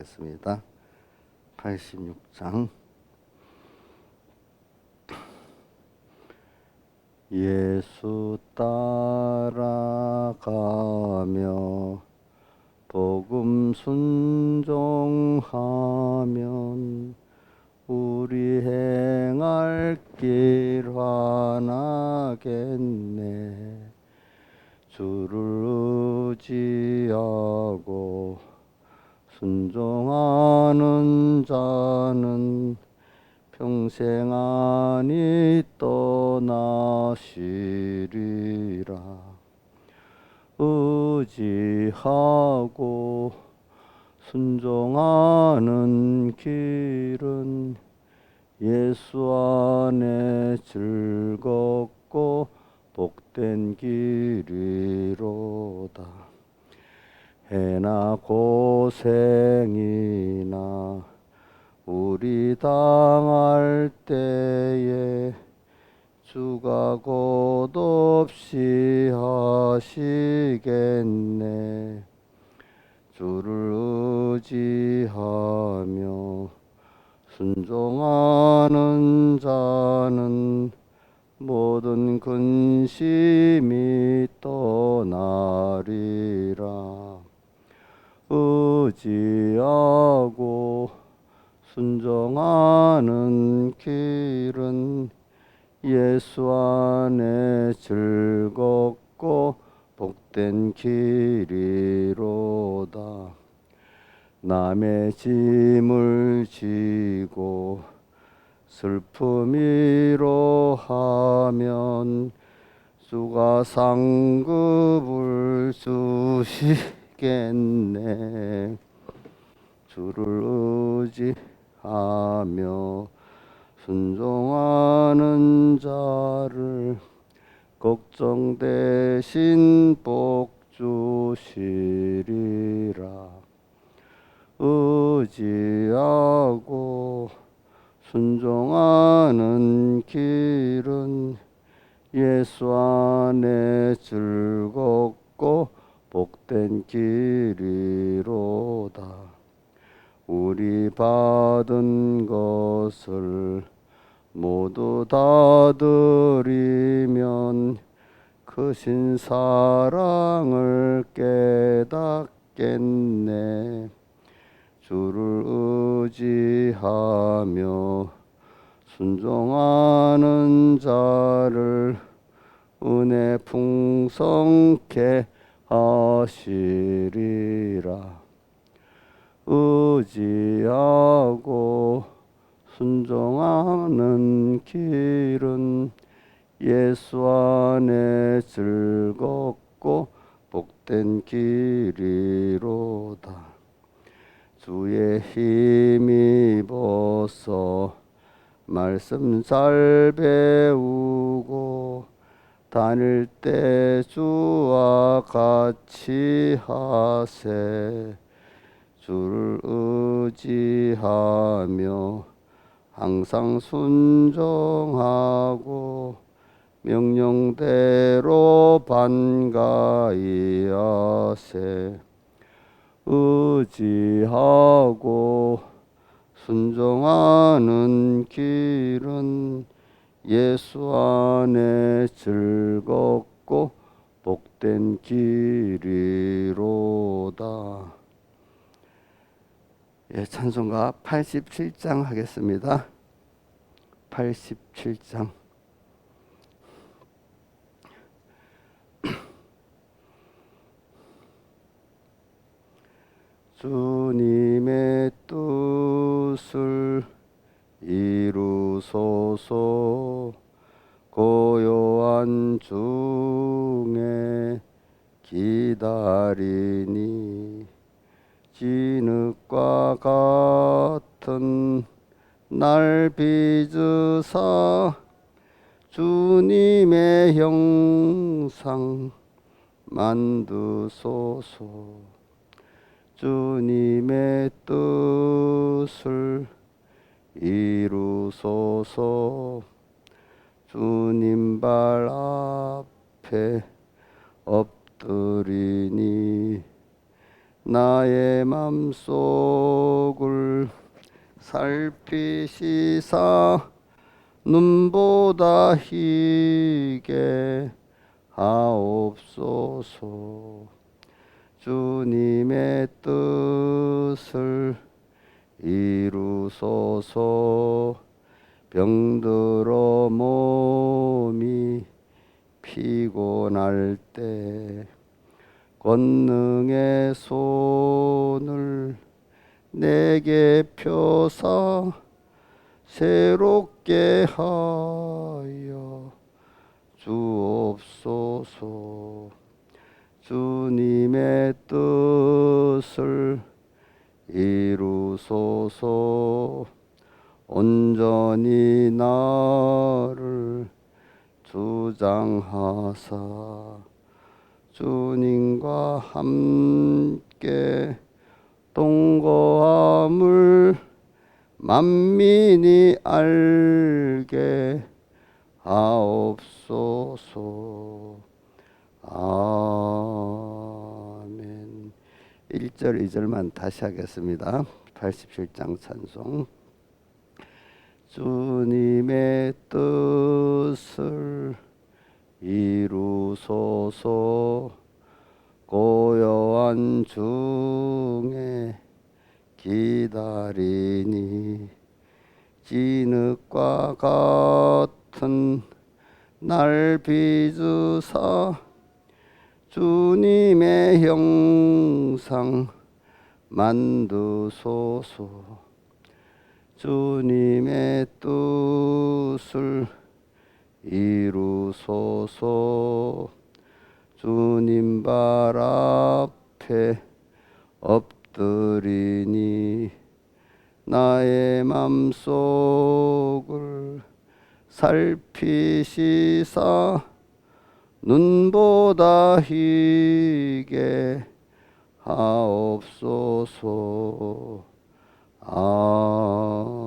겠습니다. 86장. 예수 따라가며 복음 순종하면 우리 행할 길 환하겠네. 주를 의지하고 순종하는 자는 평생 안이 떠나시리라. 의지하고 순종하는 길은 예수 안에 즐겁고 복된 길이로다. 해나 고생이나 우리 당할 때에 주가 곧 없이 하시겠네. 주를 의지하며 순종하는 자는 모든 근심이 떠나리라. 의지하고 순종하는 길은 예수 안에 즐겁고 복된 길이로다. 남의 짐을 지고 슬픔이로 하면 주가 상급을 주시겠네. 주를 의지하며 순종하는 자를 걱정 대신 복 주시리라. 의지하고 순종하는 길은 예수 안에 즐겁고 복된 길이로다. 우리 받은 것을 모두 다 드리면 크신 사랑을 깨닫겠네. 주를 의지하며 순종하는 자를 은혜 풍성케 하시리라. 의지하고 순종하는 길은 예수 안에 즐겁고 복된 길이로다. 주의 힘입어서 말씀 잘 배우고 다닐 때 주와 같이 하세. 주를 의지하며 항상 순종하고 명령대로 반가이 하세. 의지하고 순종하는 길은 예수 안에 즐겁고 복된 길이로다. 예, 찬송가 87장 하겠습니다. 87장. 주님의 뜻을 이루소서. 고요한 중에 기다리니 진흙과 같은 날 빚으사 주님의 형상 만드소서. 주님의 뜻을 이루소서. 주님 발 앞에 엎드리니 나의 맘속을 살피시사 눈보다 희게 하옵소서. 주님의 뜻을 이루소서. 병들어 몸이 피곤할 때 권능의 손을 내게 펴사 새롭게 하여 주옵소서. 주님의 뜻을 이루소서. 온전히 나를 주장하사 주님과 함께 동거함을 만민이 알게 하옵소서. 아멘. 1절 2절만 다시 하겠습니다. 87장 찬송. 주님의 뜻을 이루소서. 고요한 중에 기다리니 진흙과 같은 날 빚으사 주님의 형상 만드소서. 주님의 뜻을 이루소서. 주님 발 앞에 엎드리니 나의 맘속을 살피시사 눈보다 희게 하옵소서. 아멘.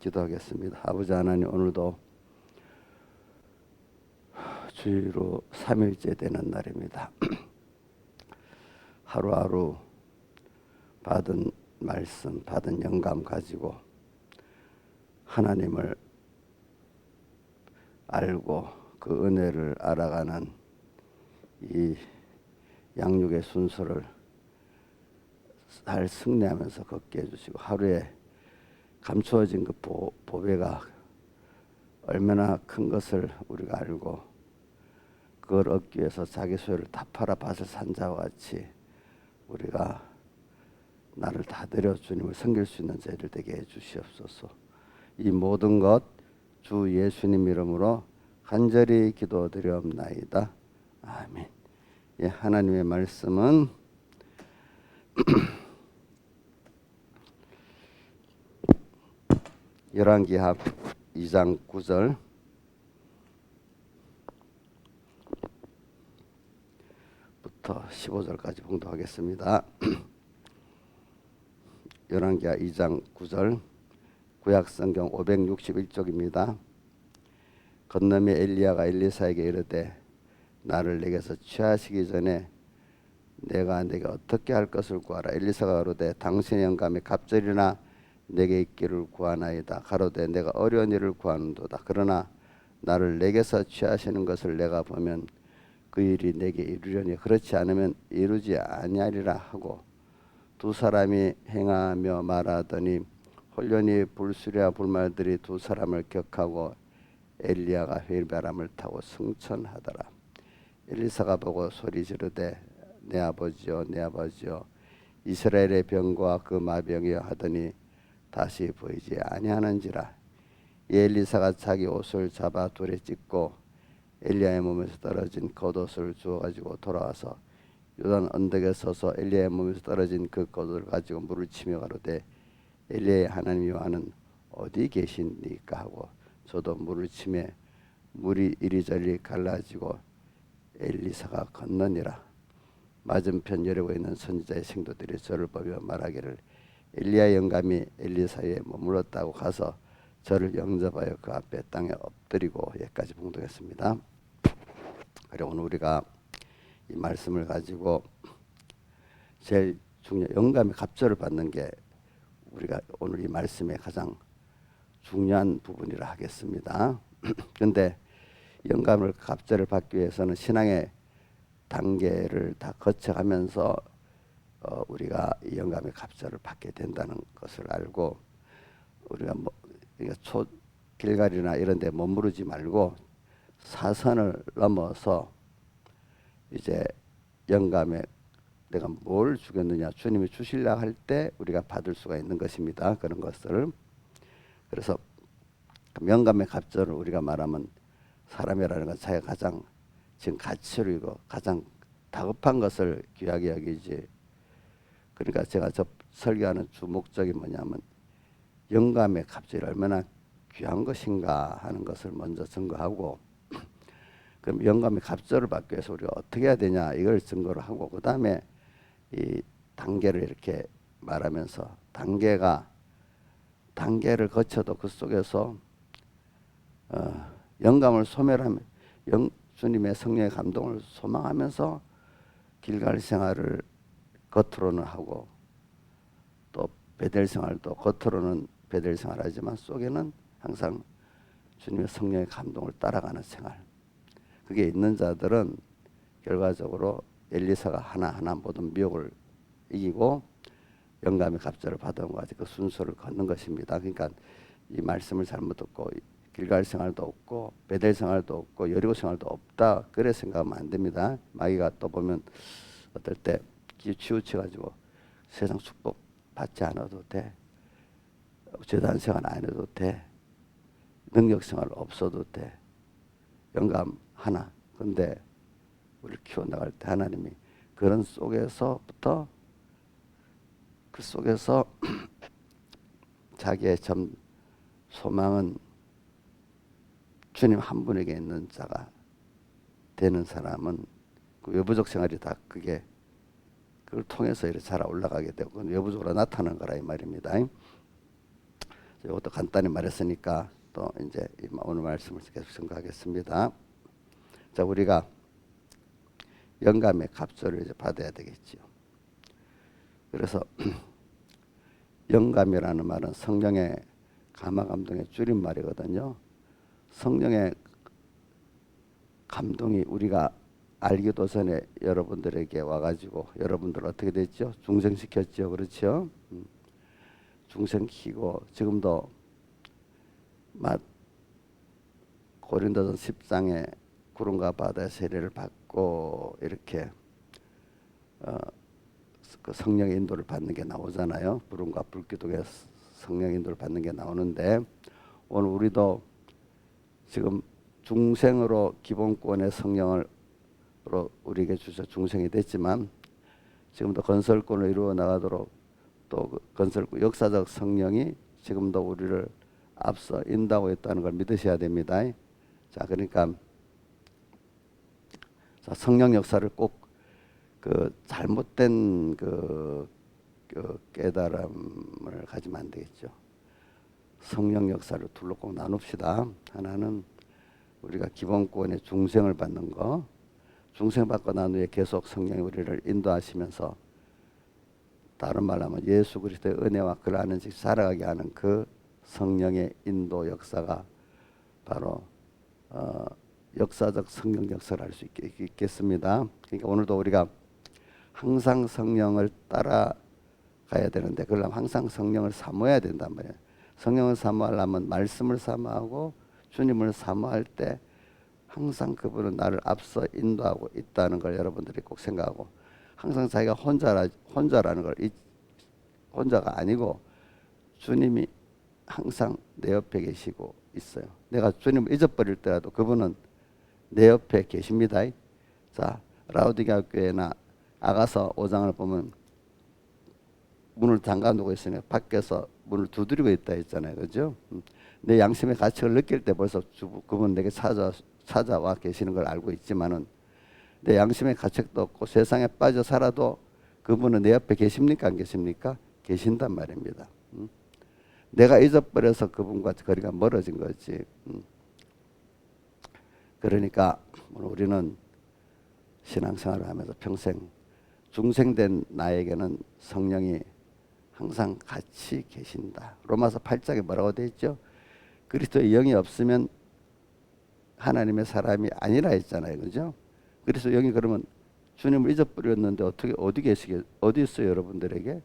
기도하겠습니다. 아버지 하나님, 오늘도 주일로 3일째 되는 날입니다. 하루하루 받은 말씀, 받은 영감 가지고 하나님을 알고 그 은혜를 알아가는 이 양육의 순서를 잘 승리하면서 걷게 해주시고, 하루에 감추어진 그 보배가 얼마나 큰 것을 우리가 알고 그걸 얻기 위해서 자기 소유를 다 팔아 밭을 산 자와 같이 우리가 나를 다 드려 주님을 섬길 수 있는 저희들 되게 해주시옵소서. 이 모든 것 주 예수님 이름으로 간절히 기도드리옵나이다. 아멘. 예, 하나님의 말씀은 열왕기하 2장 9절 부터 15절까지 봉독하겠습니다. 열왕기하 2장 9절, 구약성경 561쪽입니다. 건너며 엘리야가 엘리사에게 이르되 나를 내게서 취하시기 전에 내가 내게 어떻게 할 것을 구하라. 엘리사가 가로되 당신의 영감이 갑절이나 내게 있기를 구하나이다. 가로되 내가 어려운 일을 구하는도다. 그러나 나를 내게서 취하시는 것을 내가 보면 그 일이 내게 이루려니 그렇지 않으면 이루지 아니하리라 하고 두 사람이 행하며 말하더니 홀련히 불수리와 불말들이 두 사람을 격하고 엘리야가 회바람을 타고 승천하더라. 엘리사가 보고 소리 지르되 내 아버지여 내 아버지여 이스라엘의 병과 그 마병이여 하더니 다시 보이지 아니하는지라. 이 엘리사가 자기 옷을 잡아 돌에 찢고 엘리야의 몸에서 떨어진 겉옷을 주워 가지고 돌아와서 요단 언덕에 서서 엘리야의 몸에서 떨어진 그 겉옷을 가지고 물을 치며 가로되 엘리야의 하나님 여호와는 어디 계십니까 하고 저도 물을 치매 물이 이리저리 갈라지고 엘리사가 건너니라. 맞은편 여리고에 있는 선지자의 생도들이 저를 보며 말하기를 엘리야 영감이 엘리사에 머물렀다고 가서 저를 영접하여 그 앞에 땅에 엎드리고. 여기까지 봉독했습니다. 그리고 오늘 우리가 이 말씀을 가지고 제일 중요 영감의 갑절을 받는 게 우리가 오늘 이 말씀의 가장 중요한 부분이라 하겠습니다. 그런데 영감을 갑절을 받기 위해서는 신앙의 단계를 다 거쳐가면서 우리가 이 영감의 갑절을 받게 된다는 것을 알고 우리가 뭐 길갈이나 이런 데 머무르지 말고 사선을 넘어서 이제 영감에 내가 뭘 주겠느냐 주님이 주시려 할 때 우리가 받을 수가 있는 것입니다. 그런 것을 그래서 영감의 갑절을 우리가 말하면 사람이라는 건 자기가 가장 지금 가치로 가장 다급한 것을 귀하게 여기지. 그러니까 제가 설교하는 주 목적이 뭐냐면 영감의 갑절이 얼마나 귀한 것인가 하는 것을 먼저 증거하고 그럼 영감의 갑절을 받기 위해서 우리가 어떻게 해야 되냐 이걸 증거를 하고 그 다음에 이 단계를 이렇게 말하면서 단계를 거쳐도 그 속에서 영감을 소멸하면 주님의 성령의 감동을 소망하면서 길갈 생활을 겉으로는 하고 또 베델 생활도 겉으로는 베델 생활하지만 속에는 항상 주님의 성령의 감동을 따라가는 생활. 그게 있는 자들은 결과적으로 엘리사가 하나하나 모든 미혹을 이기고 영감의 갑절을 받은 것 같이 그 순서를 걷는 것입니다. 그러니까 이 말씀을 잘못 듣고 길갈 생활도 없고 베델 생활도 없고 여리고 생활도 없다 그래 생각하면 안 됩니다. 마귀가 또 보면 어떨 때 치우쳐가지고 세상 축복 받지 않아도 돼, 재단 생활 안 해도 돼, 능력 생활 없어도 돼, 영감 하나. 근데 우리를 키워나갈 때 하나님이 그런 속에서부터 그 속에서 자기의 소망은 주님 한 분에게 있는 자가 되는 사람은 그 외부적 생활이 다 그걸 통해서 이렇게 자라 올라가게 되고 그건 외부적으로 나타나는 거라 이 말입니다. 이것도 간단히 말했으니까 또 이제 오늘 말씀을 계속 생각하겠습니다. 자, 우리가 영감의 갑절을 이제 받아야 되겠죠. 그래서 영감이라는 말은 성령의 감화감동의 줄임말이거든요. 성령의 감동이 우리가 알기도 전에 여러분들에게 와가지고 여러분들 어떻게 됐죠? 중생시켰죠. 그렇죠? 중생시키고 지금도 고린도전 10장에 구름과 바다의 세례를 받고 이렇게 그 성령의 인도를 받는 게 나오잖아요. 구름과 불기둥의 성령의 인도를 받는 게 나오는데 오늘 우리도 지금 중생으로 기본권의 성령을 우리에게 주셔 중생이 됐지만 지금도 건설권을 이루어 나가도록 또 그 건설권 역사적 성령이 지금도 우리를 앞서 인도하고 있다는 걸 믿으셔야 됩니다. 자, 그러니까 성령 역사를 꼭 그 잘못된 그 깨달음을 가지면 안 되겠죠. 성령 역사를 둘로 꼭 나눕시다. 하나는 우리가 기본권의 중생을 받는 거, 중생 받고 난 후에 계속 성령이 우리를 인도하시면서 다른 말로 하면 예수 그리스도의 은혜와 그를 아는 즉 살아가게 하는 그 성령의 인도 역사가 바로 역사적 성령 역사를 할 수 있겠습니다. 그러니까 오늘도 우리가 항상 성령을 따라가야 되는데 그러려면 항상 성령을 사모해야 된단 말이에요. 성령을 사모하려면 말씀을 사모하고 주님을 사모할 때 항상 그분은 나를 앞서 인도하고 있다는 걸 여러분들이 꼭 생각하고 항상 자기가 혼자라는 걸 혼자가 아니고 주님이 항상 내 옆에 계시고 있어요. 내가 주님을 잊어버릴 때라도 그분은 내 옆에 계십니다. 자, 라우디게아 교회나 아가서 5장을 보면 문을 잠가놓고 있으니 밖에서 문을 두드리고 있다 했잖아요. 그죠? 내 양심의 가책을 느낄 때 벌써 그분 내게 찾아와 계시는 걸 알고 있지만은 내 양심의 가책도 없고 세상에 빠져 살아도 그분은 내 옆에 계십니까? 안 계십니까? 계신단 말입니다. 내가 잊어버려서 그분과 거리가 멀어진 거지. 그러니까 우리는 신앙생활을 하면서 평생 중생된 나에게는 성령이 항상 같이 계신다. 로마서 8장에 뭐라고 되어 있죠? 그리스도의 영이 없으면 하나님의 사람이 아니라 했잖아요. 그죠? 그래서 영이 그러면 주님을 잊어버렸는데 어떻게 어디 있어요, 여러분들에게?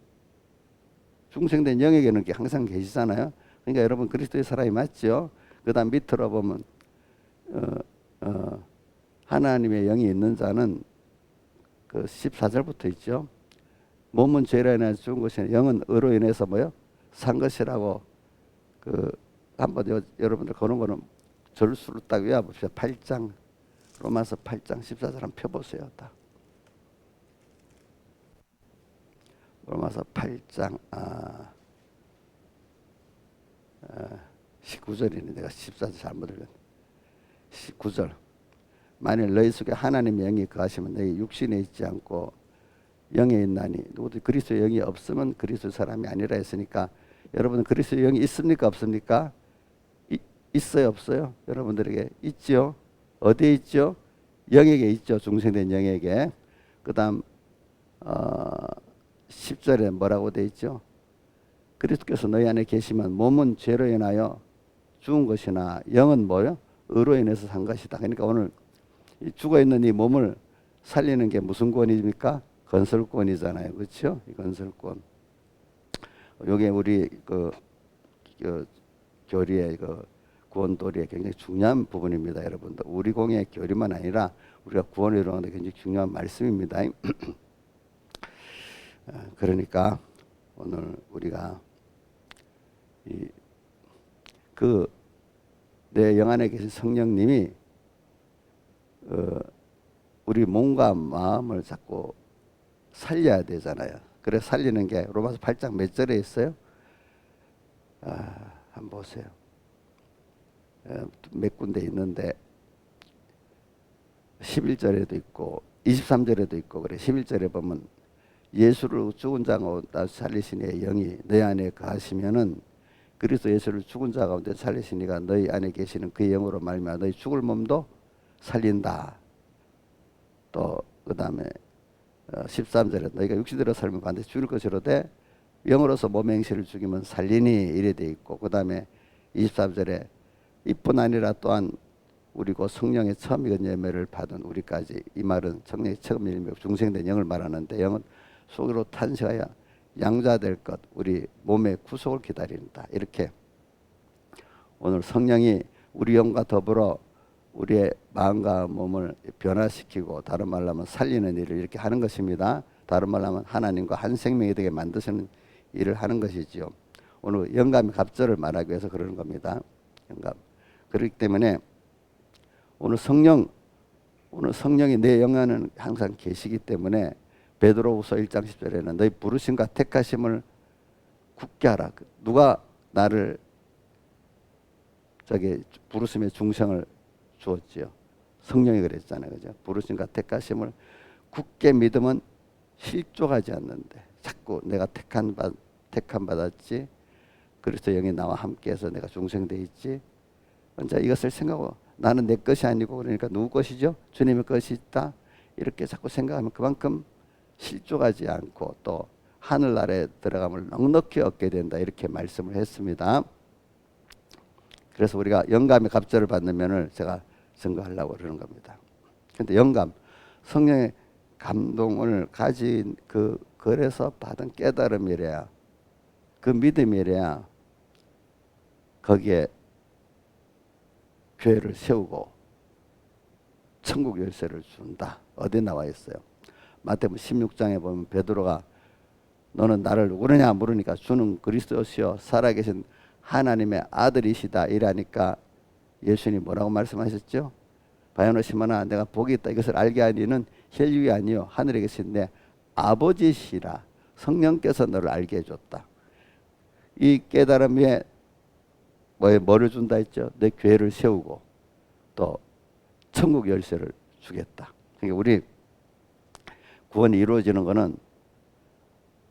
중생된 영에게는 항상 계시잖아요. 그러니까 여러분 그리스도의 사람이 맞죠? 그다음 밑으로 보면 하나님의 영이 있는 자는 그 14절부터 있죠. 몸은 죄로 인해서 죽은 것이 아니라 영은 의로 인해서 뭐요? 산 것이라고 그 한번 여러분들 그런 거는 절수로 딱 외워봅시다. 8장 로마서 8장 14절 한번 펴보세요. 딱. 로마서 8장 19절이네. 내가 14절 잘못 읽었네. 19절. 만일 너희 속에 하나님의 영이 거하시면 너희 육신에 있지 않고 영에 있나니 누구도 그리스도의 영이 없으면 그리스도 사람이 아니라 했으니까 여러분은 그리스도의 영이 있습니까 없습니까? 있어요 없어요? 여러분들에게 있죠. 어디에 있죠? 영에게 있죠. 중생된 영에게. 그 다음 10절에 뭐라고 돼 있죠? 그리스도께서 너희 안에 계시면 몸은 죄로 인하여 죽은 것이나 영은 뭐요? 의로 인해서 산 것이다. 그러니까 오늘 죽어있는 이 몸을 살리는 게 무슨 권입니까? 건설권이잖아요. 그렇죠? 이 건설권. 이게 우리 그 교리의 구원도리의 굉장히 중요한 부분입니다. 여러분들. 우리 공의 교리만 아니라 우리가 구원을 이루는 데 굉장히 중요한 말씀입니다. 그러니까 오늘 우리가 내 영 안에 계신 성령님이 우리 몸과 마음을 자꾸 살려야 되잖아요. 그래서 살리는 게 로마서 8장 몇 절에 있어요? 한번 보세요. 몇 군데 있는데 11절에도 있고 23절에도 있고 그래. 11절에 보면 예수를 죽은 자 가운데 살리신 이의 영이 너희 안에 거하시면은 그리스도 예수를 죽은 자 가운데 살리신 이가 너희 안에 계시는 그 영으로 말미암아 너희 죽을 몸도 살린다. 또 그 다음에 13절에 너희가 육신대로 살면 반드시 죽을 것이로되 영으로서 몸의 행실을 죽이면 살리니 이래 돼 있고 그 다음에 23절에 이뿐 아니라 또한 우리 곧 성령의 처음 익은 열매를 받은 우리까지 이 말은 성령의 처음 열매 중생된 영을 말하는데 영은 속으로 탄생하여 양자될 것 우리 몸의 구속을 기다린다. 이렇게 오늘 성령이 우리 영과 더불어 우리의 마음과 몸을 변화시키고 다른 말로 하면 살리는 일을 이렇게 하는 것입니다. 다른 말로 하면 하나님과 한 생명이 되게 만드시는 일을 하는 것이지요. 오늘 영감의 갑절을 말하기 위해서 그러는 겁니다. 영감. 그렇기 때문에 오늘 성령이 내 영 안에 항상 계시기 때문에 베드로후서 1장 10절에는 너희 부르심과 택하심을 굳게 하라. 누가 나를 부르심의 중성을 주었지요. 성령이 그랬잖아요. 그죠? 부르심과 택하심을 굳게 믿으면 실족하지 않는데 자꾸 내가 택함 받았지. 그리스도 영이 나와 함께해서 내가 중생돼 있지. 혼자 이것을 생각하고 나는 내 것이 아니고 그러니까 누구 것이죠? 주님의 것이 있다. 이렇게 자꾸 생각하면 그만큼 실족하지 않고 또 하늘나라에 들어감을 넉넉히 얻게 된다. 이렇게 말씀을 했습니다. 그래서 우리가 영감의 갑절을 받는 면을 제가 증거하려고 그러는 겁니다. 그런데 영감, 성령의 감동을 가진 그래서 받은 깨달음이래야 그 믿음이래야 거기에 교회를 세우고 천국 열쇠를 준다. 어디 나와 있어요? 마태복음 16장에 보면 베드로가 너는 나를 누구느냐 물으니까 주는 그리스도시요 살아계신 하나님의 아들이시다 이라니까 예수님이 뭐라고 말씀하셨죠? 바요노 시몬아 내가 복이 있다 이것을 알게 하니는 혈육이 아니요 하늘에 계신 내 아버지시라 성령께서 너를 알게 해줬다. 이 깨달음 위에 뭐를 준다 했죠? 내 교회를 세우고 또 천국 열쇠를 주겠다. 그러니까 우리 구원이 이루어지는 것은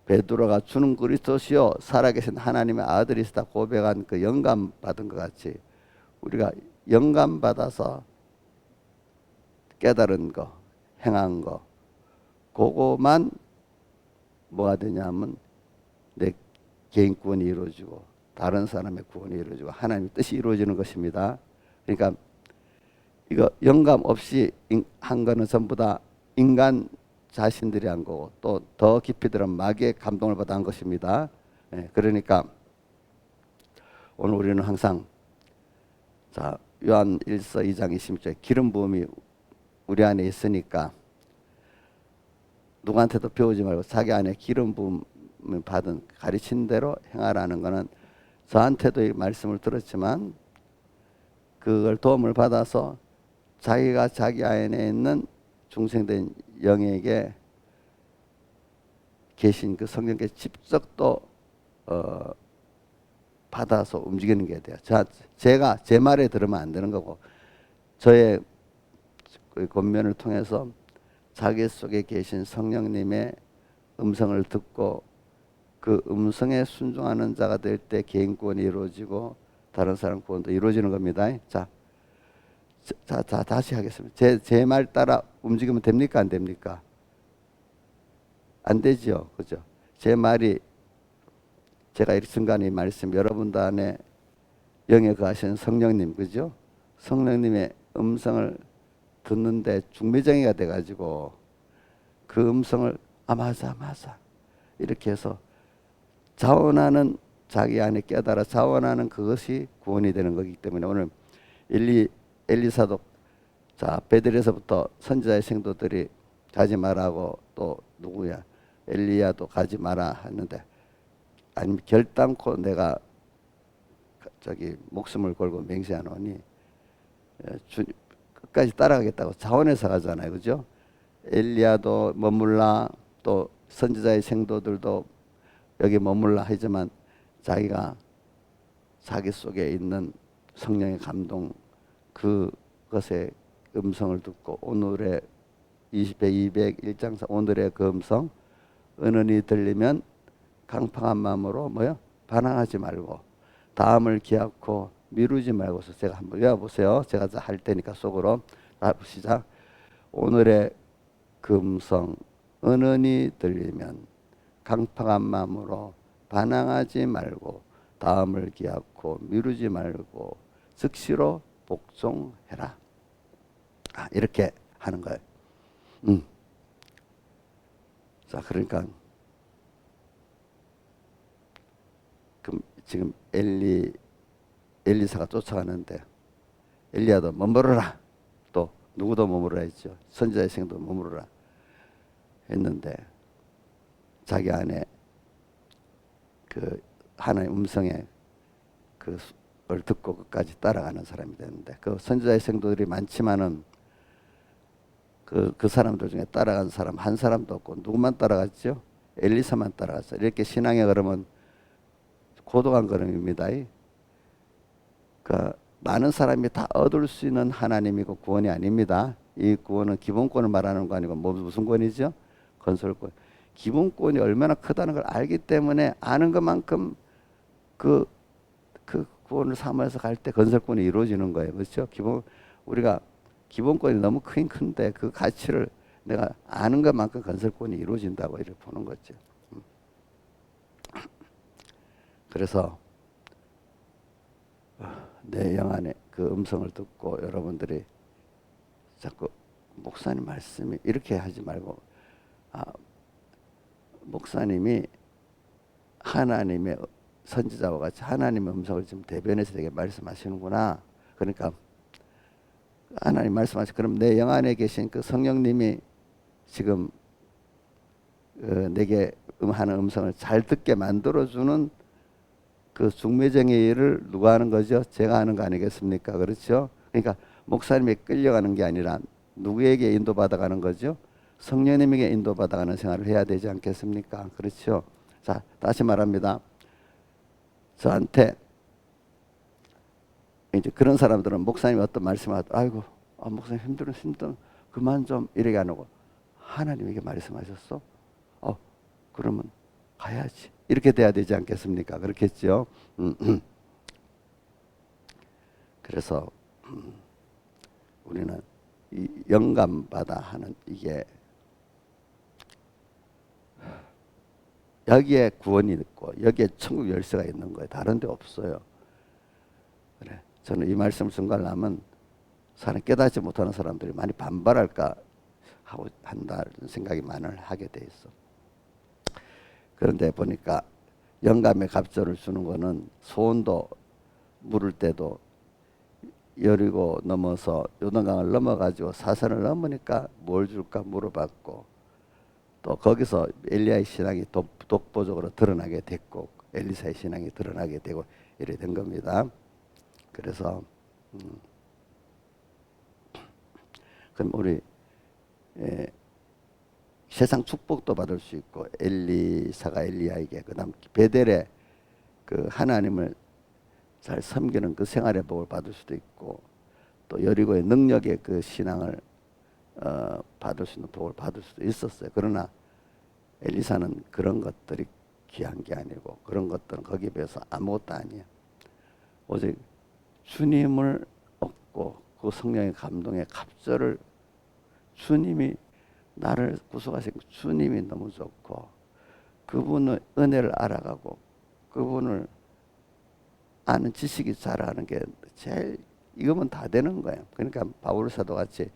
베드로가 주는 그리스도시요 살아계신 하나님의 아들이시다 고백한 그 영감 받은 것 같이 우리가 영감 받아서 깨달은 거 행한 거, 그거만 뭐가 되냐면 내 개인 구원이 이루어지고 다른 사람의 구원이 이루어지고 하나님의 뜻이 이루어지는 것입니다. 그러니까 이거 영감 없이 한 거는 전부 다 인간 자신들이 한 거고 또 더 깊이 들어가면 마귀의 감동을 받아 한 것입니다. 예, 그러니까 오늘 우리는 항상 자 요한 1서 2장 20절에 기름 부음이 우리 안에 있으니까 누구한테도 배우지 말고 자기 안에 기름 부음을 받은 가르친 대로 행하라는 것은 저한테도 이 말씀을 들었지만 그걸 도움을 받아서 자기가 자기 안에 있는 중생된 영에게 계신 그 성령께 직접 또 받아서 움직이는 게 돼요. 제가 제 말에 들으면 안 되는 거고 저의 그 권면을 통해서 자기 속에 계신 성령님의 음성을 듣고 그 음성에 순종하는 자가 될 때 개인 구원이 이루어지고 다른 사람 구원도 이루어지는 겁니다. 자, 다시 하겠습니다. 제 말 따라 움직이면 됩니까? 안 됩니까? 안 되죠. 그죠? 제 말이 제가 이 순간의 말씀 여러분들 안에 영에 거하시는 성령님, 그죠? 성령님의 음성을 듣는데 중매정이가 돼가지고 그 음성을 맞아 이렇게 해서 자원하는 자기 안에 깨달아 자원하는 그것이 구원이 되는 거기 때문에 오늘 엘리사도 자 베들에서부터 선지자의 생도들이 가지 말라고 또 누구야 엘리야도 가지 마라 하는데 아니면 결단코 내가 저기 목숨을 걸고 맹세하노니 끝까지 따라가겠다고 자원해서 가잖아요, 그죠? 엘리야도 머물라 또 선지자의 생도들도 여기 머물라 하지만 자기가 자기 속에 있는 성령의 감동 그것의 음성을 듣고 오늘의 20회 201장 오늘의 그 음성 은은히 들리면 강팍한 마음으로 반항하지 말고 다음을 기약코 미루지 말고서 제가 한번 외워보세요. 제가 할 테니까 속으로 시작. 오늘의 그 음성 은은히 들리면 강팍한 마음으로 반항하지 말고 다음을 기약코 미루지 말고 즉시로 복종해라. 이렇게 하는 거예요. 자, 그럼 지금 엘리사가 쫓아가는데 엘리야도 머무르라. 또 누구도 머무르라 했죠. 선지자의 생도 머무르라 했는데 자기 안에 그 하나님의 음성에 그걸 듣고 끝까지 따라가는 사람이 되는데 그 선지자의 생도들이 많지만은 그 사람들 중에 따라간 사람 한 사람도 없고 누구만 따라갔죠? 엘리사만 따라갔어요. 이렇게 신앙의 걸음은 고독한 걸음입니다. 그러니까 많은 사람이 다 얻을 수 있는 하나님이고 구원이 아닙니다. 이 구원은 기본권을 말하는 거 아니고 무슨 권이죠? 건설권. 기본권이 얼마나 크다는 걸 알기 때문에 아는 것만큼 그 구원을 삼아서 갈 때 건설권이 이루어지는 거예요. 그렇죠? 우리가 기본권이 너무 크긴 큰데 그 가치를 내가 아는 것만큼 건설권이 이루어진다고 이렇게 보는 거죠. 그래서 내 영 안에 그 음성을 듣고 여러분들이 자꾸 목사님 말씀이 이렇게 하지 말고 목사님이 하나님의 선지자와 같이 하나님의 음성을 지금 대변해서 되게 말씀하시는구나. 그러니까 하나님 말씀하시 그럼 내 영 안에 계신 그 성령님이 지금 내게 하는 음성을 잘 듣게 만들어주는 그 중매정의 일을 누가 하는 거죠? 제가 하는 거 아니겠습니까? 그렇죠? 그러니까 목사님이 끌려가는 게 아니라 누구에게 인도받아가는 거죠? 성령님에게 인도받아가는 생활을 해야 되지 않겠습니까? 그렇죠? 자, 다시 말합니다. 저한테 이제 그런 사람들은 목사님이 어떤 말씀을 하더라도 아이고 목사님 힘들어 그만 좀 이렇게 안 하고 하나님에게 말씀하셨어? 그러면 가야지. 이렇게 돼야 되지 않겠습니까? 그렇겠죠? 그래서 우리는 이 영감받아 하는 이게 여기에 구원이 있고 여기에 천국 열쇠가 있는 거예요. 다른 데 없어요. 그래. 저는 이 말씀을 증거하려면 사람 깨닫지 못하는 사람들이 많이 반발할까 하고 한다는 생각이 많이 하게 돼 있어. 그런데 보니까 영감의 갑절을 주는 거는 소원도 물을 때도 여리고 넘어서 요단강을 넘어가지고 사선을 넘으니까 뭘 줄까 물어봤고 또 거기서 엘리야의 신앙이 독보적으로 드러나게 됐고 엘리사의 신앙이 드러나게 되고 이래 된 겁니다. 그래서 그럼 우리 세상 축복도 받을 수 있고 엘리사가 엘리야에게 그다음 베델에 그 하나님을 잘 섬기는 그 생활의 복을 받을 수도 있고 또 여리고의 능력의 그 신앙을 받을 수 있는 복을 받을 수도 있었어요. 그러나 엘리사는 그런 것들이 귀한 게 아니고 그런 것들은 거기에 비해서 아무것도 아니야. 오직 주님을 얻고 그 성령의 감동의 갑절을 주님이 나를 구속하신 주님이 너무 좋고 그분의 은혜를 알아가고 그분을 아는 지식이 자라는 게 제일 이거면 다 되는 거예요. 그러니까 바울 사도 같이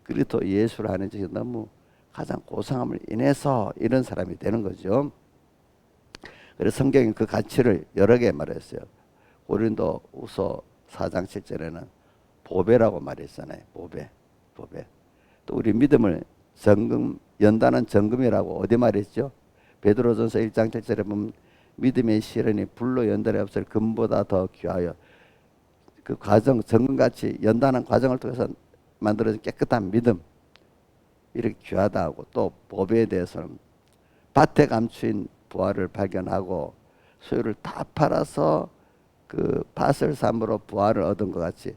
그리스도 예수를 아는 지식이 너무 가장 고상함을 인해서 이런 사람이 되는 거죠. 그래서 성경이 그 가치를 여러 개 말했어요. 고린도후서 4장 7절에는 보배라고 말했잖아요. 보배. 또 우리 믿음을 연단은 정금이라고 어디 말했죠? 베드로전서 1장 7절에 보면 믿음의 시련이 불로 연단에 없을 금보다 더 귀하여 그 과정 정금같이 연단한 과정을 통해서 만들어진 깨끗한 믿음 이렇게 귀하다 하고 또 보배에 대해서는 밭에 감추인 부활을 발견하고 소유를 다 팔아서 그 밭을 삼으로 부활을 얻은 것 같이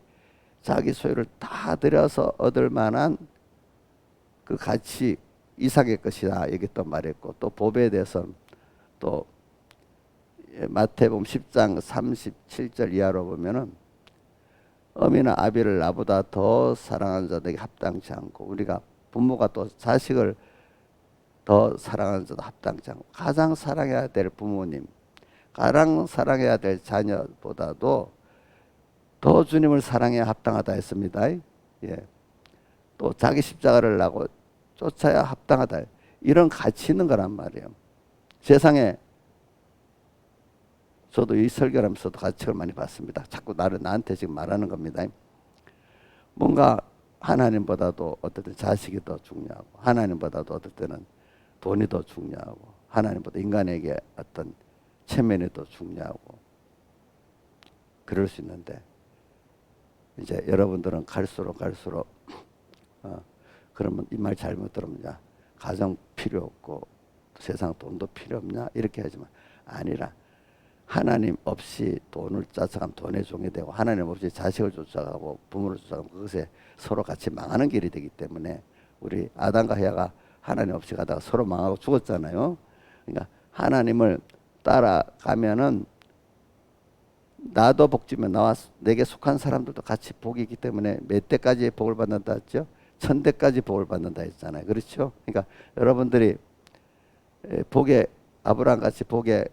자기 소유를 다 들여서 얻을 만한 그 가치 이삭의 것이다 이렇게 또 말했고 또 보배에 대해서는 또 마태복음 10장 37절 이하로 보면은 어미나 아비를 나보다 더 사랑하는 자들에게 합당치 않고 우리가 부모가 또 자식을 더 사랑하는 자도 합당치 않고 가장 사랑해야 될 부모님 가장 사랑해야 될 자녀보다도 더 주님을 사랑해야 합당하다 했습니다. 예. 또 자기 십자가를 나고 쫓아야 합당하다 이런 가치 있는 거란 말이에요. 세상에 저도 이 설교를 하면서도 가치를 많이 받습니다. 자꾸 나한테 지금 말하는 겁니다. 뭔가 하나님보다도 어떨 때 자식이 더 중요하고 하나님보다도 어떨 때는 돈이 더 중요하고 하나님보다 인간에게 어떤 체면이 더 중요하고 그럴 수 있는데 이제 여러분들은 갈수록 그러면 이 말 잘못 들으면 가정 필요 없고 세상 돈도 필요 없냐 이렇게 하지만 아니라 하나님 없이 돈을 쫓아가면 돈의 종이 되고 하나님 없이 자식을 쫓아가고 부모를 쫓아가면 그것에 서로 같이 망하는 길이 되기 때문에 우리 아담과 헤아가 하나님 없이 가다가 서로 망하고 죽었잖아요. 그러니까 하나님을 따라가면은 나도 복지면 나와 내게 속한 사람들도 같이 복이 있기 때문에 몇 대까지의 복을 받는다 했죠? 1000대까지 복을 받는다 했잖아요. 그렇죠? 그러니까 여러분들이 복의 아브라함 같이 복의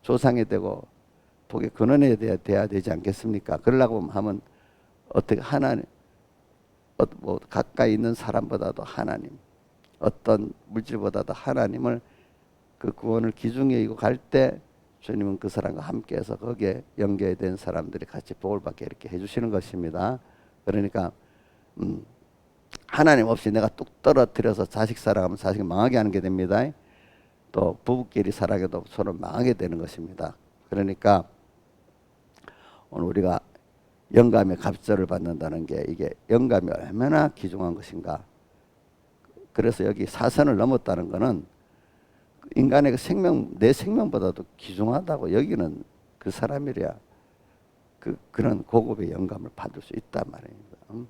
조상이 되고 복의 근원에 돼야 되지 않겠습니까? 그러려고 하면 어떻게 하나님 뭐 가까이 있는 사람보다도 하나님 어떤 물질보다도 하나님을 그 구원을 기중에 이고 갈 때 주님은 그 사람과 함께해서 거기에 연계된 사람들이 같이 복을 받게 이렇게 해주시는 것입니다. 그러니까 하나님 없이 내가 뚝 떨어뜨려서 자식 사랑하면 자식이 망하게 하는 게 됩니다. 또 부부끼리 사랑해도 서로 망하게 되는 것입니다. 그러니까 오늘 우리가 영감의 갑절을 받는다는 게 이게 영감이 얼마나 귀중한 것인가. 그래서 여기 사선을 넘었다는 것은 인간의 내 생명보다도 귀중하다고 여기는 그 사람이래야 그런 고급의 영감을 받을 수 있단 말입니다.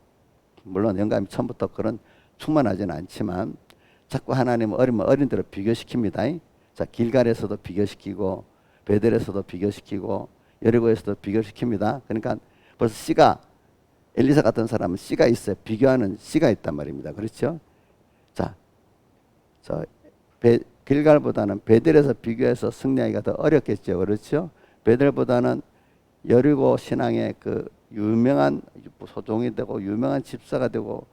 물론 영감이 처음부터 그런 충만하지는 않지만 자꾸 하나님은 어린들을 비교시킵니다. 자, 길갈에서도 비교시키고 베델에서도 비교시키고 여리고에서도 비교시킵니다. 그러니까 벌써 씨가 엘리사 같은 사람은 씨가 있어요. 비교하는 씨가 있단 말입니다. 그렇죠? 자, 길갈보다는 베델에서 비교해서 승리하기가 더 어렵겠죠. 그렇죠? 베델보다는 여리고 신앙의 그 유명한 소종이 되고 유명한 집사가 되고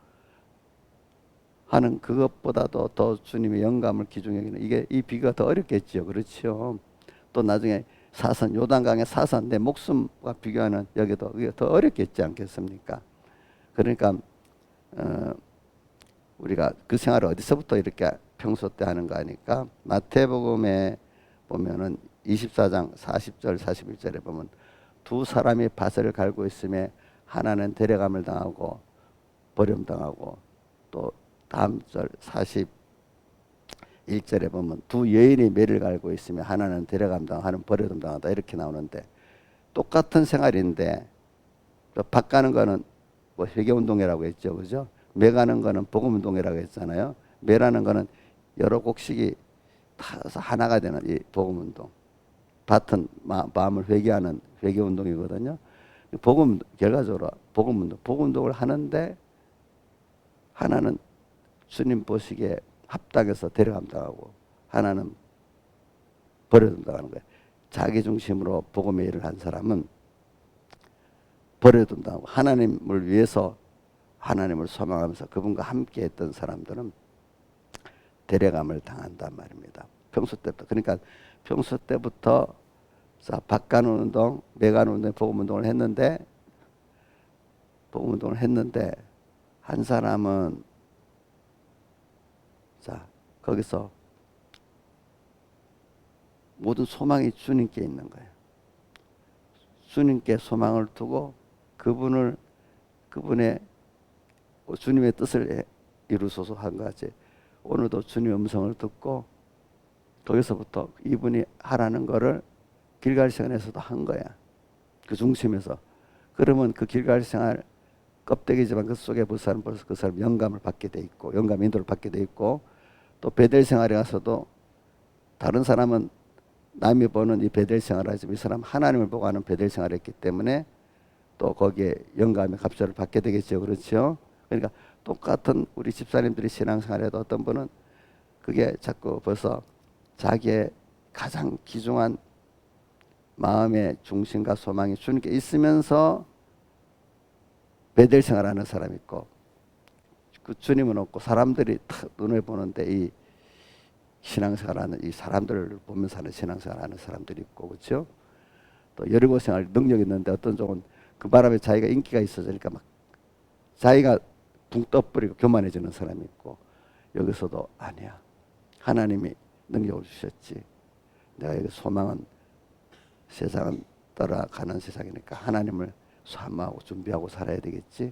하는 그것보다도 더 주님의 영감을 기중에 여기는 이게 이 비교가 더 어렵겠죠. 그렇죠? 또 나중에 사선 요단강의 사선 내 목숨과 비교하는 여기도 이게 더 어렵겠지 않겠습니까? 그러니까 우리가 그 생활을 어디서부터 이렇게 평소 때 하는 거 아니까 마태복음에 보면은 24장 40절 41절에 보면 두 사람이 밭을 갈고 있음에 하나는 데려감을 당하고 버림당하고 또 다음 절 41절에 보면 두 여인이 매를 갈고 있으면 하나는 데려감 당하고 하나는 버림 당하다 이렇게 나오는데 똑같은 생활인데 밭 가는 거는 뭐 회개운동이라고 했죠. 그죠? 매 가는 거는 복음운동이라고 했잖아요. 매라는 거는 여러 곡식이 다 하나가 되는 이 복음운동. 밭은 마음을 회개하는 회개운동이거든요. 복음 결과적으로 복음운동을 하는데 하나는 주님 보시기에 합당해서 데려감당하고 하나는 버려둔다는 거예요. 자기 중심으로 복음의 일을 한 사람은 버려둔다고 하나님을 위해서 하나님을 소망하면서 그분과 함께 했던 사람들은 데려감을 당한단 말입니다. 평소 때부터. 그러니까 평소 때부터 밭 가는 운동, 매 가는 운동, 복음 운동을 했는데 한 사람은 거기서 모든 소망이 주님께 있는 거예요. 주님께 소망을 두고 그분의 주님의 뜻을 이루소서 한 거지. 오늘도 주님의 음성을 듣고 거기서부터 이분이 하라는 거를 길갈 생활에서도 한 거야. 그 중심에서. 그러면 그 길갈 생활 껍데기지만 그 속에 벌써 그 사람 영감을 받게 돼 있고 영감 인도를 받게 돼 있고 또 베델 생활에 가서도 다른 사람은 남이 보는 이 베델 생활을 하지만 이 사람 하나님을 보고 하는 베델 생활을 했기 때문에 또 거기에 영감의 갑절을 받게 되겠죠. 그렇죠? 그러니까 똑같은 우리 집사님들이 신앙생활에도 어떤 분은 그게 자꾸 벌써 자기의 가장 귀중한 마음의 중심과 소망이 주님께 있으면서 베델 생활하는 사람이 있고 그 주님은 없고 사람들이 눈에 보는데 이 신앙생활하는 이 사람들을 보면서 하는 신앙생활하는 사람들이 있고 그렇죠? 또 여리고 생활 능력 있는데 어떤 쪽은 그 바람에 자기가 인기가 있어지니까 막 자기가 붕 떠버리고 교만해지는 사람이 있고 여기서도 아니야. 하나님이 능력을 주셨지. 내가 여기 소망은 세상은 떠나가는 세상이니까 하나님을 사모하고 준비하고 살아야 되겠지.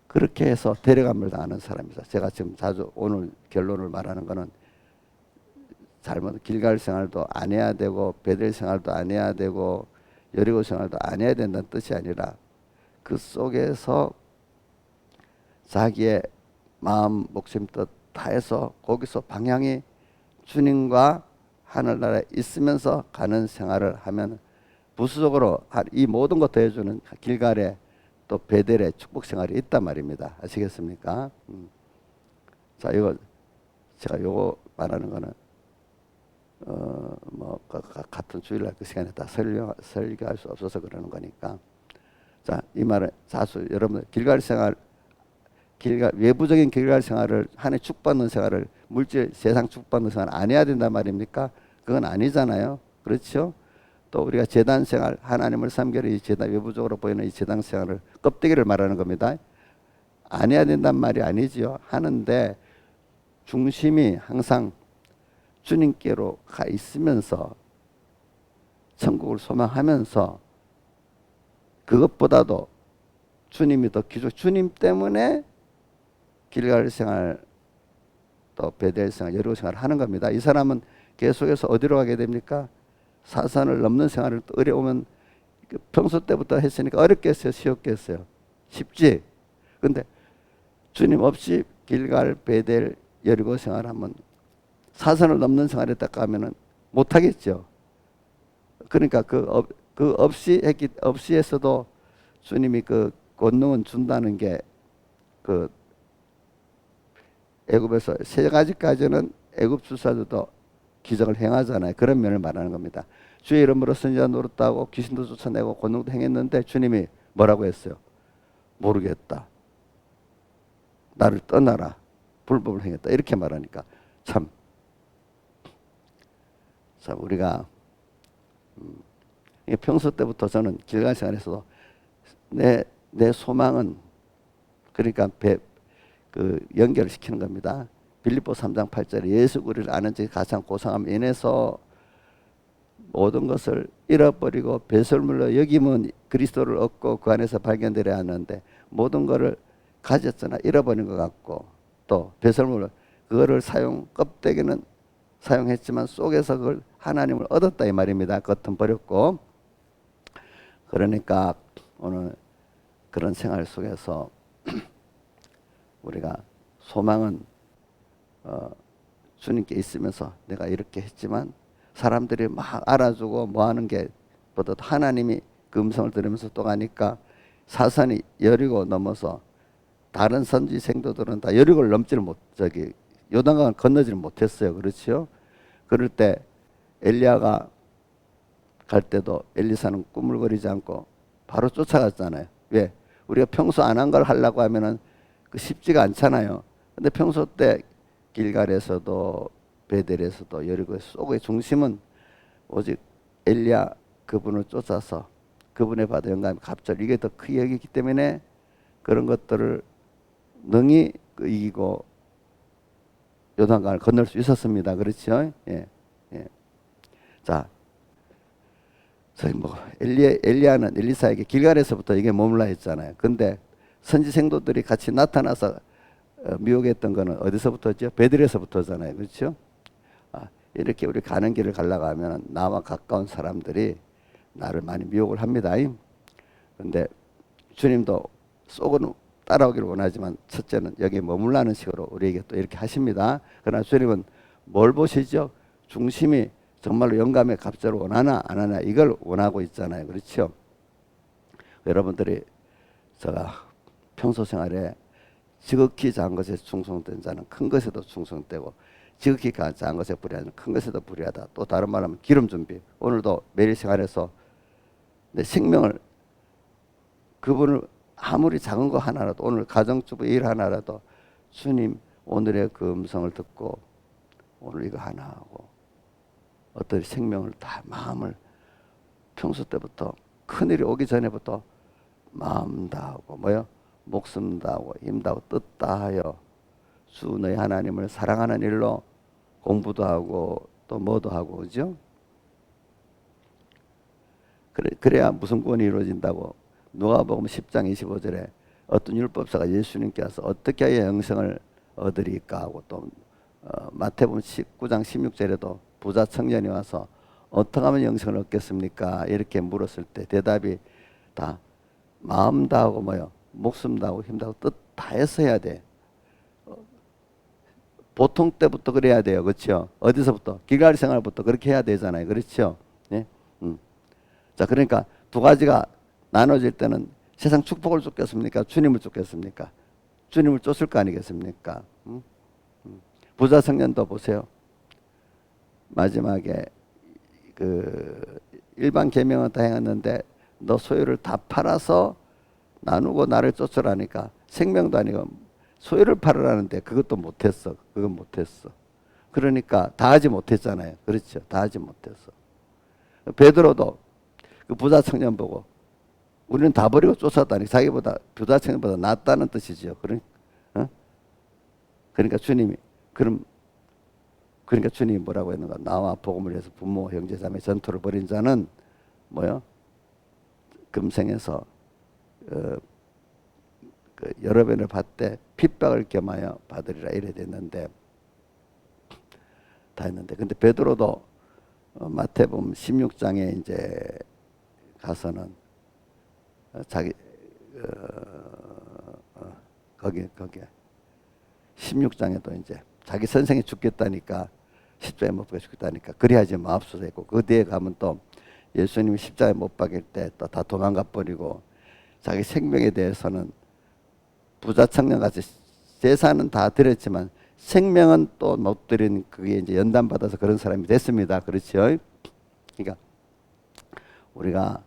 그렇게 해서 데려감을 당하는 사람이다. 제가 지금 자주 오늘 결론을 말하는 거는 잘못 길갈 생활도 안 해야 되고 베델 생활도 안 해야 되고 여리고 생활도 안 해야 된다는 뜻이 아니라 그 속에서 자기의 마음 목숨 뜻 다해서 거기서 방향이 주님과 하늘나라에 있으면서 가는 생활을 하면 부수적으로 이 모든 것 더해주는 길갈에 또 베델의 축복 생활이 있단 말입니다. 아시겠습니까? 자, 이거 제가 요거 말하는 거는 같은 주일날 그 시간에 다 설교할 수 없어서 그러는 거니까. 자, 이 말은 자수 여러분들 길갈 생활 외부적인 길갈 생활을 한 해 축복받는 생활을 물질 세상 축복받는 생활 안 해야 된단 말입니까? 그건 아니잖아요. 그렇죠? 또 우리가 제단 생활 하나님을 섬기는 이 제단 외부적으로 보이는 이 제단 생활을 껍데기를 말하는 겁니다. 안 해야 된단 말이 아니지요. 하는데 중심이 항상 주님께로 가 있으면서 천국을 소망하면서 그것보다도 주님이 더 귀중 주님 때문에 길갈 생활 또 베델 생활 여리고 생활을 하는 겁니다. 이 사람은 계속해서 어디로 가게 됩니까? 사선을 넘는 생활을 또 어려우면 평소 때부터 했으니까 어렵겠어요? 쉬웠겠어요? 쉽지? 근데 주님 없이 길갈 베델 여리고 생활하면 사선을 넘는 생활에 딱 가면은 못하겠죠. 그러니까 그 없이 했어도 주님이 그 권능은 준다는 게 그 애굽에서 세 가지까지는 애굽 주사들도 기적을 행하잖아요. 그런 면을 말하는 겁니다. 주의 이름으로 선지자 노릇하고 귀신도 쫓아내고 권능도 행했는데 주님이 뭐라고 했어요? 모르겠다. 나를 떠나라. 불법을 행했다. 이렇게 말하니까 참 우리가 평소 때부터 저는 길갈 생활에서도 내 소망은 그러니까 그 연결을 시키는 겁니다. 빌립보 3장 8절에 예수 그리스도를 아는 지 가장 고상함 인해서 모든 것을 잃어버리고 배설물로 여기면 그리스도를 얻고 그 안에서 발견되려 하는데 모든 것을 가졌으나 잃어버린 것 같고 또 배설물로 그거를 껍데기는 사용했지만 속에서 그걸 하나님을 얻었다 이 말입니다. 겉은 버렸고. 그러니까 오늘 그런 생활 속에서 우리가 소망은 주님께 있으면서 내가 이렇게 했지만 사람들이 막 알아주고 뭐 하는 게 보다 하나님이 그 음성을 들으면서 또 가니까 사선이 여리고 넘어서 다른 선지 생도들은 다 여리고를 넘지를 요단강을 건너지를 못했어요. 그렇죠? 그럴 때 엘리야가 갈 때도 엘리사는 꾸물거리지 않고 바로 쫓아갔잖아요. 왜? 우리가 평소 안 한 걸 하려고 하면은 그 쉽지가 않잖아요. 근데 평소 때 길갈에서도 베델에서도 여리고에서 쏘고의 중심은 오직 엘리야 그분을 쫓아서 그분의 받은 영감의 갑절 이게 더 크게 여기기 때문에 그런 것들을 능히 이기고 요단강을 건널 수 있었습니다. 그렇죠? 예. 자, 저희 엘리야는 엘리사에게 길갈에서부터 이게 머물라 했잖아요. 근데 선지 생도들이 같이 나타나서 미혹했던 거는 어디서부터죠? 베들에서부터잖아요. 그렇죠? 이렇게 우리 가는 길을 가려고 하면 나와 가까운 사람들이 나를 많이 미혹을 합니다. 근데 주님도 속은 따라오기를 원하지만 첫째는 여기에 머물라는 식으로 우리에게 또 이렇게 하십니다. 그러나 주님은 뭘 보시죠? 중심이 정말로 영감의 갑절을 원하나 안 하나 이걸 원하고 있잖아요. 그렇죠? 여러분들이 제가 평소 생활에 지극히 작은 것에 충성된 자는 큰 것에도 충성되고 지극히 작은 것에 불의하는 큰 것에도 불의하다. 또 다른 말하면 기름 준비. 오늘도 매일 생활에서 내 생명을 그분을 아무리 작은 거 하나라도 오늘 가정주부 일 하나라도 주님 오늘의 그 음성을 듣고 오늘 이거 하나 하고 어떤 생명을 다 마음을 평소 때부터 큰일이 오기 전에부터 마음 다하고 목숨 다하고 힘 다하고 뜻 다하여 주 너희 하나님을 사랑하는 일로 공부도 하고 또 뭐도 하고 그죠? 그래야 무슨 구원이 이루어진다고 누가복음 10장 25절에 어떤 율법사가 예수님께 와서 어떻게 해야 영생을 얻으리까 하고 또 마태복음 19장 16절에도 부자 청년이 와서 어떻게 하면 영생을 얻겠습니까? 이렇게 물었을 때 대답이 다 마음 다하고 목숨 다하고 힘 다하고 뜻 다해서 해야 돼. 보통 때부터 그래야 돼요. 그렇죠? 어디서부터? 길갈 생활부터 그렇게 해야 되잖아요. 그렇죠? 네? 자, 그러니까 두 가지가 나눠질 때는 세상 축복을 쫓겠습니까? 주님을 쫓겠습니까? 주님을 쫓을 거 아니겠습니까? 부자 청년도 보세요. 마지막에 그 일반 계명은 다 행했는데 너 소유를 다 팔아서 나누고 나를 쫓으라니까 생명도 아니고 소유를 팔으라는데 그것도 못했어. 그건 못했어. 그러니까 다 하지 못했잖아요. 그렇죠? 다 하지 못했어. 베드로도 그 부자 청년 보고 우리는 다 버리고 쫓았다니 자기보다 부자 청년보다 낫다는 뜻이죠. 그러니까 주님이 그러니까 주님이 뭐라고 했는가? 나와 복음을 위해서 부모 형제 자매 전투를 벌인 자는 금생에서 그 여러 번을 받되 핍박을 겸하여 받으리라 이래 됐는데 다 했는데 근데 베드로도 마태복음 16장에 이제 가서는 자기 거기에 16장에도 이제 자기 선생이 죽겠다니까 십자가에 못 박혀 죽겠다니까 그리하지 마옵소서 했고 그 뒤에 가면 또 예수님이 십자가에 못 박일 때 또 다 도망가 버리고 자기 생명에 대해서는 부자 청년같이 재산은 다 드렸지만 생명은 또 못 드린, 그게 이제 연단받아서 그런 사람이 됐습니다. 그렇죠? 그러니까 우리가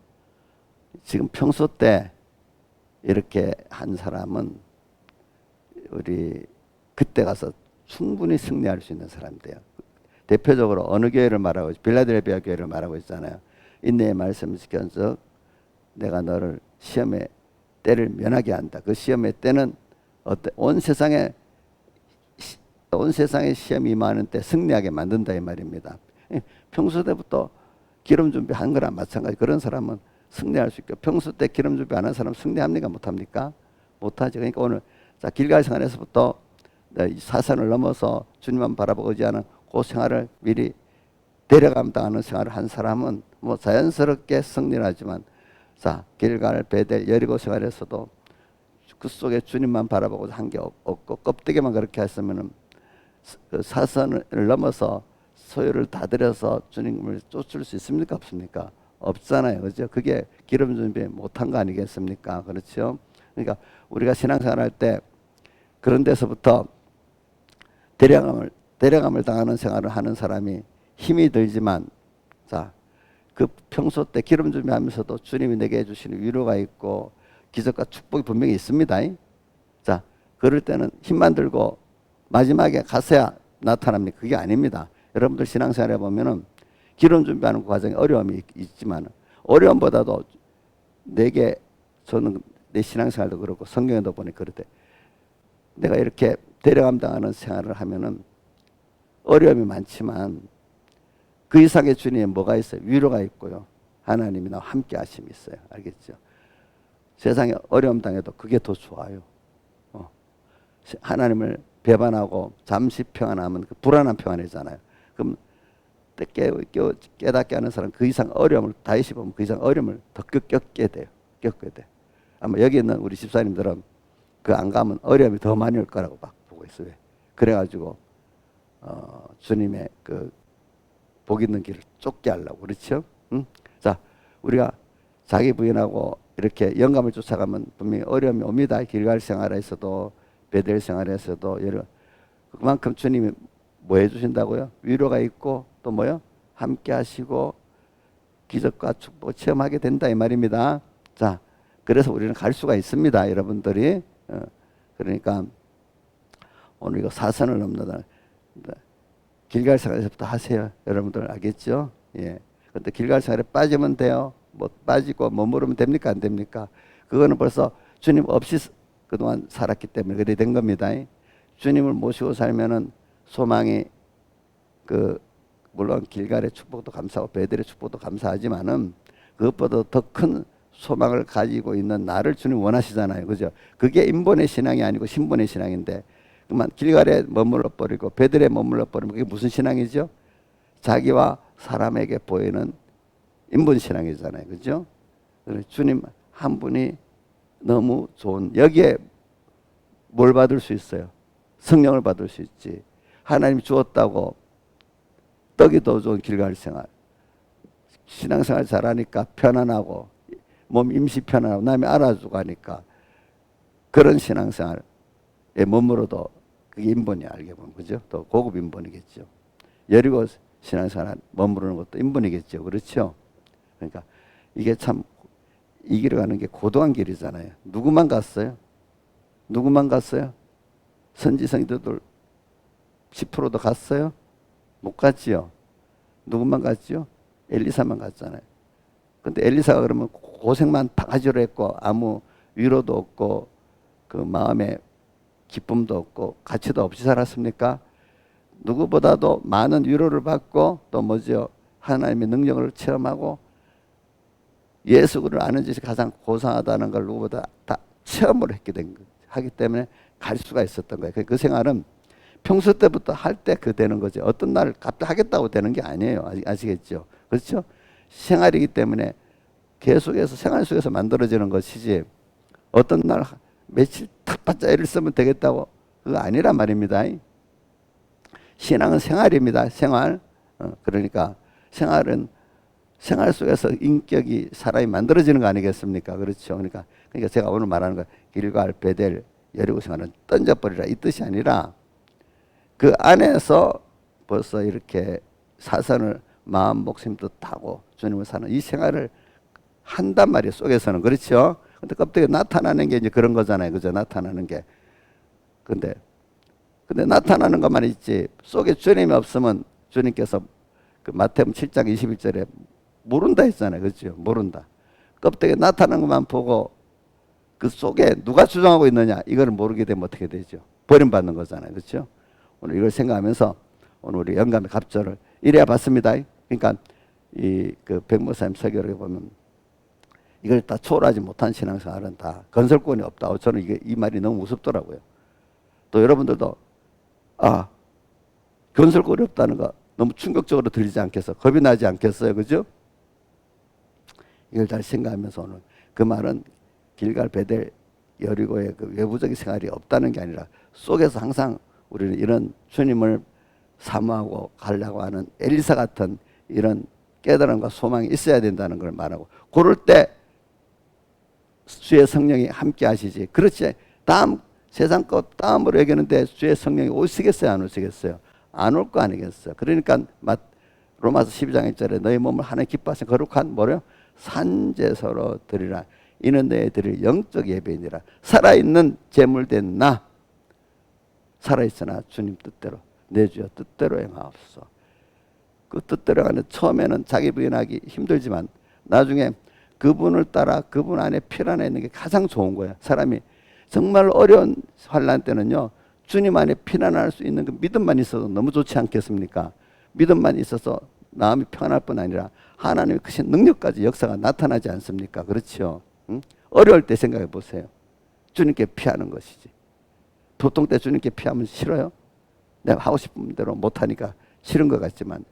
지금 평소 때 이렇게 한 사람은 우리 그때 가서 충분히 승리할 수 있는 사람이 돼요. 대표적으로 어느 교회를 말하고 있죠? 빌라델피아 교회를 말하고 있잖아요. 인내의 말씀을 지켜서 내가 너를 시험의 때를 면하게 한다. 그 시험의 때는 온 세상에 시험이 임하는 때 승리하게 만든다 이 말입니다. 평소 때부터 기름 준비한 거랑 마찬가지. 그런 사람은 승리할 수 있고, 평소 때 기름 준비 안 한 사람 승리합니까? 못합니까? 못하죠. 그러니까 오늘 자 길갈 생활에서부터 사선을 넘어서 주님만 바라보고 의지하는 그 생활을 미리 데려감당하는 생활을 한 사람은 뭐 자연스럽게 승리를 하지만, 자 길갈, 베델, 여리고 생활에서도 그 속에 주님만 바라보고 한 게 없고 껍데기만 그렇게 했으면은 그 사선을 넘어서 소유를 다 들여서 주님을 쫓을 수 있습니까? 없습니까? 없잖아요. 그죠? 그게 기름 준비 못한 거 아니겠습니까? 그렇죠? 그러니까 우리가 신앙생활 할 때 그런 데서부터 데려감을 당하는 생활을 하는 사람이 힘이 들지만, 자, 그 평소 때 기름 준비하면서도 주님이 내게 해주시는 위로가 있고 기적과 축복이 분명히 있습니다. 자, 그럴 때는 힘만 들고 마지막에 가서야 나타납니까? 그게 아닙니다. 여러분들 신앙생활에 보면은 기름 준비하는 그 과정에 어려움이 있지만, 어려움보다도 저는 내 신앙생활도 그렇고 성경에도 보니 그럴 때 내가 이렇게 데려감 당하는 생활을 하면은 어려움이 많지만 그 이상의 주님의 뭐가 있어요? 위로가 있고요. 하나님이 나와 함께 하심이 있어요. 알겠죠? 세상에 어려움 당해도 그게 더 좋아요. 하나님을 배반하고 잠시 평안하면 그 불안한 평안이잖아요. 그럼 깨닫게 하는 사람 그 이상 어려움을 다시 보면 그 이상 어려움을 더 겪게 돼요. 아마 여기 있는 우리 집사님들은 그 안 가면 어려움이 더 많이 올 거라고 막 보고 있어요. 그래가지고 주님의 그 복 있는 길을 쫓게 하려고. 그렇죠? 응? 자, 우리가 자기 부인하고 이렇게 영감을 쫓아가면 분명히 어려움이 옵니다. 길갈 생활에서도 베델 생활에서도 그만큼 주님이 뭐 해주신다고요? 위로가 있고 또 뭐요? 함께 하시고 기적과 축복 체험하게 된다 이 말입니다. 자, 그래서 우리는 갈 수가 있습니다. 여러분들이. 그러니까 오늘 이거 사선을 넘는다. 길갈 생활에서부터 하세요. 여러분들 알겠죠? 예. 근데 길갈 생활에 빠지면 돼요. 뭐 빠지고 머무르면 됩니까? 안 됩니까? 그거는 벌써 주님 없이 그동안 살았기 때문에 그래 된 겁니다. 주님을 모시고 살면은 소망이 물론 길갈의 축복도 감사하고 베델의 축복도 감사하지만은 그것보다 더 큰 소망을 가지고 있는 나를 주님 원하시잖아요. 그죠? 그게 인본의 신앙이 아니고 신본의 신앙인데, 그만 길갈에 머물러 버리고 베델에 머물러 버리면 그게 무슨 신앙이죠? 자기와 사람에게 보이는 인본 신앙이잖아요. 그죠? 주님 한 분이 너무 좋은, 여기에 뭘 받을 수 있어요? 성령을 받을 수 있지. 하나님이 주었다고 떡이 더 좋은 길갈 생활, 신앙생활 잘하니까 편안하고 몸 임시 편안하고 남이 알아주고 하니까 그런 신앙생활에 머물러도 그게 인본이 알게 보면. 그죠? 또 고급 인본이겠죠. 여리고 신앙생활 머무르는 것도 인본이겠죠. 그렇죠? 그러니까 이게 참 이 길을 가는 게 고도한 길이잖아요. 누구만 갔어요? 선지 성도들 10%도 갔어요? 못 갔지요. 누구만 갔지요? 엘리사만 갔잖아요. 근데 엘리사가 그러면 고생만 바가지로 했고 아무 위로도 없고 그 마음에 기쁨도 없고 가치도 없이 살았습니까? 누구보다도 많은 위로를 받고 또 뭐죠? 하나님의 능력을 체험하고 예수를 아는 것이 가장 고상하다는 걸 누구보다 다 체험을 하기 때문에 갈 수가 있었던 거예요. 그 생활은 평소 때부터 할 때 그 되는 거죠. 어떤 날 갑자기 하겠다고 되는 게 아니에요. 아시겠죠? 그렇죠? 생활이기 때문에 계속해서 생활 속에서 만들어지는 것이지 어떤 날 며칠 탁 받자 애를 쓰면 되겠다고 그거 아니란 말입니다. 신앙은 생활입니다. 생활. 그러니까 생활은 생활 속에서 인격이 사람이 만들어지는 거 아니겠습니까? 그렇죠. 그러니까 제가 오늘 말하는 거 길갈, 베델, 여리고 생활은 던져버리라 이 뜻이 아니라 그 안에서 벌써 이렇게 사선을 마음, 목숨 뜻하고 주님을 사는 이 생활을 한단 말이에요. 속에서는. 그렇죠. 근데 갑자기 나타나는 게 이제 그런 거잖아요. 그죠? 나타나는 게. 근데 나타나는 것만 있지 속에 주님이 없으면 주님께서 그 마태복음 7장 21절에 모른다 했잖아요. 그렇죠? 모른다. 껍데기에 나타나는 것만 보고 그 속에 누가 주장하고 있느냐 이걸 모르게 되면 어떻게 되죠? 버림받는 거잖아요. 그렇죠? 오늘 이걸 생각하면서 오늘 우리 영감의 갑절을 이래야 봤습니다. 그러니까 이 그 백목사님 설교를 보면 이걸 다 초월하지 못한 신앙생활은 다 건설권이 없다. 저는 이 말이 너무 무섭더라고요. 또 여러분들도 건설권이 없다는 거 너무 충격적으로 들리지 않겠어요? 겁이 나지 않겠어요? 그죠? 이걸 잘 생각하면서 오늘 그 말은 길갈, 베델, 여리고의 그 외부적인 생활이 없다는 게 아니라 속에서 항상 우리는 이런 주님을 사모하고 가려고 하는 엘리사 같은 이런 깨달음과 소망이 있어야 된다는 걸 말하고 그럴 때 주의 성령이 함께 하시지. 그렇지. 세상 것 다음으로 여기는데 주의 성령이 오시겠어요? 안 오시겠어요? 안 올 거 아니겠어요? 그러니까 로마서 12장 1절에 너희 몸을 하나님 기뻐하신 거룩한 뭐래요? 산제사로 드리라. 이는 너희 드릴 영적 예배이니라. 살아있는 제물된 나 살아있으나 주님 뜻대로 내 주여 뜻대로 행하옵소서. 그 뜻대로 하는 처음에는 자기 부인하기 힘들지만 나중에 그분을 따라 그분 안에 필 안에 있는 게 가장 좋은 거예요. 사람이 정말 어려운 환난 때는요 주님 안에 피난할 수 있는 그 믿음만 있어도 너무 좋지 않겠습니까? 믿음만 있어서 마음이 평안할 뿐 아니라 하나님의 크신 능력까지 역사가 나타나지 않습니까? 그렇죠? 응? 어려울 때 생각해 보세요. 주님께 피하는 것이지. 보통 때 주님께 피하면 싫어요? 내가 하고 싶은 대로 못하니까 싫은 것 같지만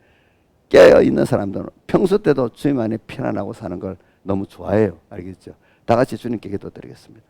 깨어있는 사람들은 평소 때도 주님 안에 편안하고 사는 걸 너무 좋아해요. 알겠죠? 다 같이 주님께 기도드리겠습니다.